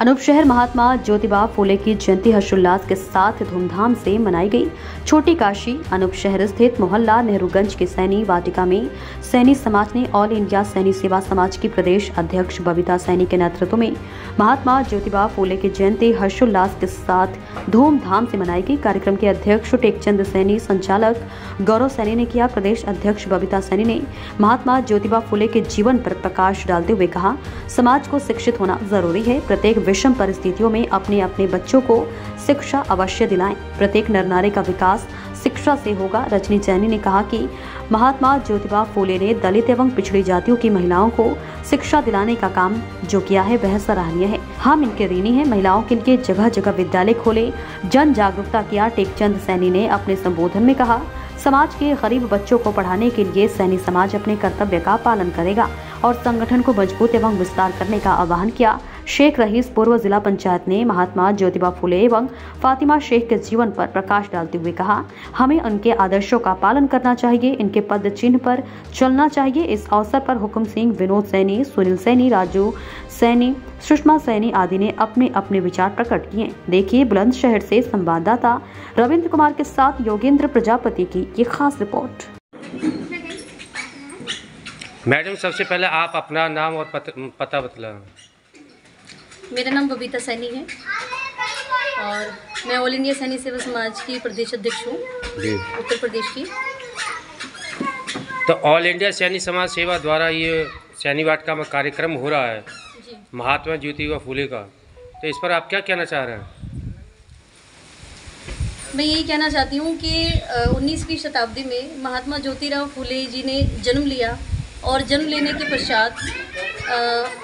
अनूप शहर महात्मा ज्योतिबा फूले की जयंती हर्षोल्लास के साथ धूमधाम से मनाई गई। छोटी काशी अनूप शहर स्थित मोहल्ला नेहरूगंज के सैनी वाटिका में सैनी समाज ने ऑल इंडिया सैनी सेवा समाज की प्रदेश अध्यक्ष बबीता सैनी के नेतृत्व में महात्मा ज्योतिबा फूले की जयंती हर्षोल्लास के साथ धूमधाम से मनाई गई। कार्यक्रम के अध्यक्ष टेकचंद सैनी, संचालक गौरव सैनी ने किया। प्रदेश अध्यक्ष बबीता सैनी ने महात्मा ज्योतिबा फूले के जीवन पर प्रकाश डालते हुए कहा, समाज को शिक्षित होना जरूरी है। प्रत्येक विषम परिस्थितियों में अपने अपने बच्चों को शिक्षा अवश्य दिलाएं। प्रत्येक नर नारी का विकास शिक्षा से होगा। रजनी सैनी ने कहा कि महात्मा ज्योतिबा फूले ने दलित एवं पिछड़ी जातियों की महिलाओं को शिक्षा दिलाने का काम जो किया है वह सराहनीय है। हम इनके ऋणी हैं। महिलाओं के लिए जगह जगह विद्यालय खोले, जन जागरूकता किया। टेकचंद सैनी ने अपने संबोधन में कहा, समाज के गरीब बच्चों को पढ़ाने के लिए सैनी समाज अपने कर्तव्य का पालन करेगा और संगठन को मजबूत एवं विस्तार करने का आह्वान किया। शेख रईस पूर्व जिला पंचायत ने महात्मा ज्योतिबा फूले एवं फातिमा शेख के जीवन पर प्रकाश डालते हुए कहा, हमें उनके आदर्शों का पालन करना चाहिए, इनके पद चिन्ह पर चलना चाहिए। इस अवसर पर हुकुम सिंह, विनोद सैनी, सुनील सैनी, राजू सैनी, सुषमा सैनी आदि ने अपने अपने विचार प्रकट किए। देखिए बुलंदशहर से संवाददाता रविंद्र कुमार के साथ योगेंद्र प्रजापति की ये खास रिपोर्ट। मैडम, सबसे पहले आप अपना नाम और पता बतलाएं। मेरा नाम बबीता सैनी है और मैं ऑल इंडिया सैनी सेवा समाज की प्रदेश अध्यक्ष हूँ उत्तर प्रदेश की। तो ऑल इंडिया सैनी समाज सेवा द्वारा ये सैनी वाटिका में कार्यक्रम हो रहा है महात्मा ज्योतिबा फूले का, तो इस पर आप क्या कहना चाह रहे हैं? मैं यही कहना चाहती हूँ कि 19वीं शताब्दी में महात्मा ज्योतिराव फूले जी ने जन्म लिया और जन्म लेने के पश्चात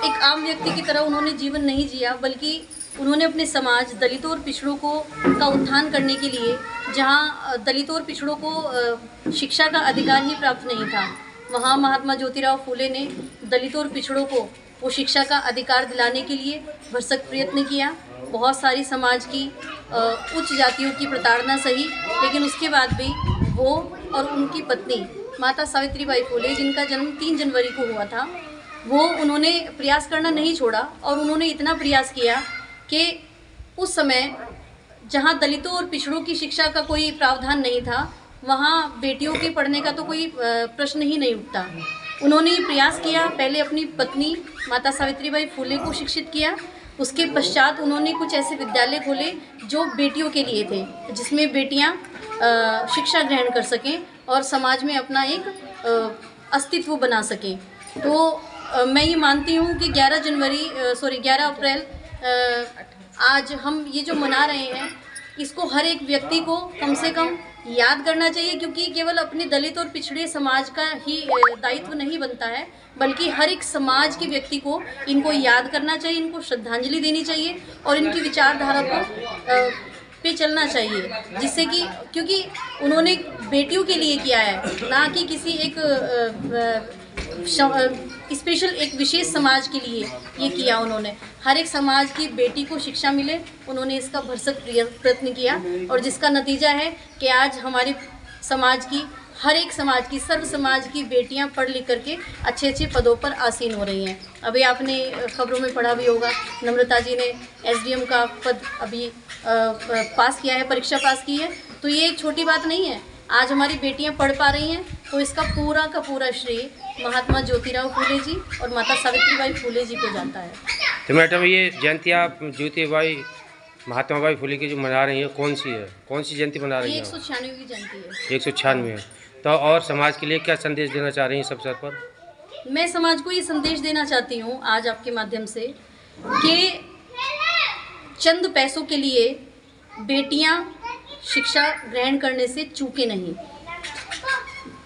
एक आम व्यक्ति की तरह उन्होंने जीवन नहीं जिया, बल्कि उन्होंने अपने समाज दलितों और पिछड़ों को का उत्थान करने के लिए, जहाँ दलितों और पिछड़ों को शिक्षा का अधिकार ही प्राप्त नहीं था, वहाँ महात्मा ज्योतिराव फूले ने दलितों और पिछड़ों को वो शिक्षा का अधिकार दिलाने के लिए भरसक प्रयत्न किया। बहुत सारी समाज की उच्च जातियों की प्रताड़ना सही, लेकिन उसके बाद भी वो और उनकी पत्नी माता सावित्रीबाई फूले, जिनका जन्म 3 जनवरी को हुआ था, वो उन्होंने प्रयास करना नहीं छोड़ा और उन्होंने इतना प्रयास किया कि उस समय जहाँ दलितों और पिछड़ों की शिक्षा का कोई प्रावधान नहीं था, वहाँ बेटियों के पढ़ने का तो कोई प्रश्न ही नहीं उठता। उन्होंने प्रयास किया, पहले अपनी पत्नी माता सावित्रीबाई फूले को शिक्षित किया, उसके पश्चात उन्होंने कुछ ऐसे विद्यालय खोले जो बेटियों के लिए थे, जिसमें बेटियाँ शिक्षा ग्रहण कर सकें और समाज में अपना एक अस्तित्व बना सकें। तो मैं ये मानती हूँ कि 11 अप्रैल आज हम ये जो मना रहे हैं, इसको हर एक व्यक्ति को कम से कम याद करना चाहिए, क्योंकि केवल अपने दलित और पिछड़े समाज का ही दायित्व नहीं बनता है, बल्कि हर एक समाज के व्यक्ति को इनको याद करना चाहिए, इनको श्रद्धांजलि देनी चाहिए और इनकी विचारधारा को पे चलना चाहिए, जिससे कि क्योंकि उन्होंने बेटियों के लिए किया है, ना कि किसी एक स्पेशल एक विशेष समाज के लिए ये किया। उन्होंने हर एक समाज की बेटी को शिक्षा मिले, उन्होंने इसका भरसक प्रयत्न किया और जिसका नतीजा है कि आज हमारे समाज की, हर एक समाज की, सर्व समाज की बेटियां पढ़ लिख करके अच्छे अच्छे पदों पर आसीन हो रही हैं। अभी आपने खबरों में पढ़ा भी होगा, नम्रता जी ने SDM का पद अभी पास किया है, परीक्षा पास की है। तो ये एक छोटी बात नहीं है, आज हमारी बेटियां पढ़ पा रही हैं, तो इसका पूरा का पूरा श्रेय महात्मा ज्योतिराव फूले जी और माता सावित्रीबाई फूले जी को जाता है। तो मैडम, ये जयंती आप महात्मा बाई फूले की जो मना रही है, कौन सी है? कौन सी जयंती मना रही है? 196वीं जयंती है। 196 है। तो और समाज के लिए क्या संदेश देना चाह रही हैं सबसे अवसर पर? मैं समाज को ये संदेश देना चाहती हूँ आज आपके माध्यम से कि चंद पैसों के लिए बेटियाँ शिक्षा ग्रहण करने से चूके नहीं।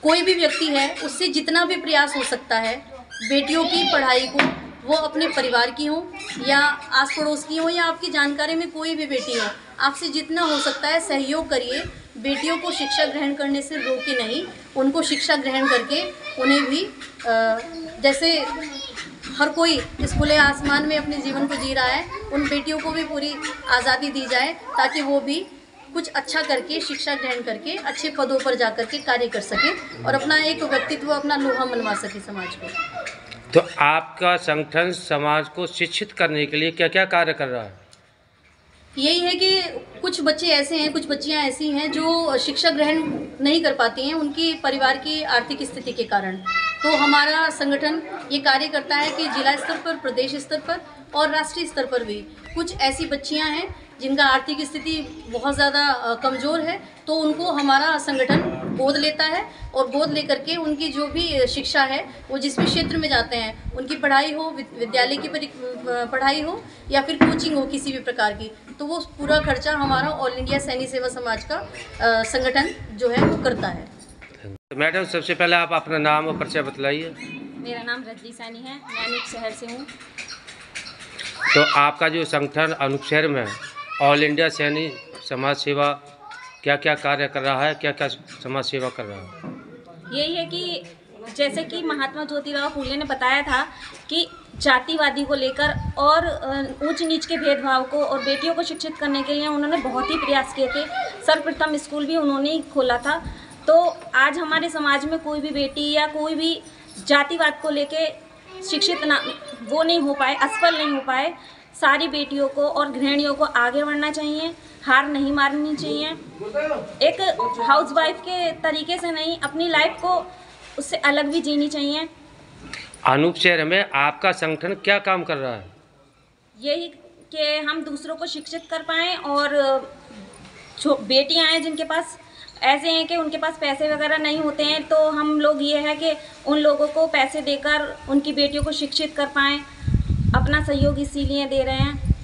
कोई भी व्यक्ति है, उससे जितना भी प्रयास हो सकता है, बेटियों की पढ़ाई को, वो अपने परिवार की हो या आस पड़ोस की हो या आपकी जानकारी में कोई भी बेटी हो, आपसे जितना हो सकता है सहयोग करिए। बेटियों को शिक्षा ग्रहण करने से रोके नहीं, उनको शिक्षा ग्रहण करके उन्हें भी जैसे हर कोई इस खुले आसमान में अपने जीवन को जी रहा है, उन बेटियों को भी पूरी आज़ादी दी जाए, ताकि वो भी कुछ अच्छा करके, शिक्षा ग्रहण करके अच्छे पदों पर जा कर के कार्य कर सके और अपना एक व्यक्तित्व, अपना लोहा मनवा सके समाज को। तो आपका संगठन समाज को शिक्षित करने के लिए क्या क्या कार्य कर रहा है? यही है कि कुछ बच्चे ऐसे हैं, कुछ बच्चियां ऐसी हैं जो शिक्षा ग्रहण नहीं कर पाती हैं उनकी परिवार की आर्थिक स्थिति के कारण। तो हमारा संगठन ये कार्य करता है कि जिला स्तर पर, प्रदेश स्तर पर और राष्ट्रीय स्तर पर भी कुछ ऐसी बच्चियां हैं जिनका आर्थिक स्थिति बहुत ज़्यादा कमज़ोर है, तो उनको हमारा संगठन गोद लेता है और गोद लेकर के उनकी जो भी शिक्षा है वो जिस भी क्षेत्र में जाते हैं, उनकी पढ़ाई हो, विद्यालय की पढ़ाई हो या फिर कोचिंग हो किसी भी प्रकार की, तो वो पूरा खर्चा हमारा ऑल इंडिया सैनी सेवा समाज का संगठन जो है वो करता है। तो मैडम, सबसे पहले आप अपना नाम और परिचय बतलाइए। मेरा नाम रजनी सैनी है, मैं अनूप शहर से हूँ। तो आपका जो संगठन अनूप शहर में ऑल इंडिया सैनी समाज सेवा क्या क्या कार्य कर रहा है, क्या क्या समाज सेवा कर रहा है? यही है कि जैसे कि महात्मा ज्योतिराव फूले ने बताया था कि जातिवादी को लेकर और ऊंच नीच के भेदभाव को और बेटियों को शिक्षित करने के लिए उन्होंने बहुत ही प्रयास किए थे। सर्वप्रथम स्कूल भी उन्होंने ही खोला था। तो आज हमारे समाज में कोई भी बेटी या कोई भी जातिवाद को लेके शिक्षित वो नहीं हो पाए, असफल नहीं हो पाए। सारी बेटियों को और गृहिणियों को आगे बढ़ना चाहिए, हार नहीं मारनी चाहिए। एक हाउसवाइफ के तरीके से नहीं, अपनी लाइफ को उससे अलग भी जीनी चाहिए। अनूप शहर में आपका संगठन क्या काम कर रहा है? यही कि हम दूसरों को शिक्षित कर पाएँ और जो बेटियां हैं जिनके पास ऐसे हैं कि उनके पास पैसे वगैरह नहीं होते हैं, तो हम लोग ये है कि उन लोगों को पैसे देकर उनकी बेटियों को शिक्षित कर पाएँ। अपना सहयोग इसीलिए दे रहे हैं।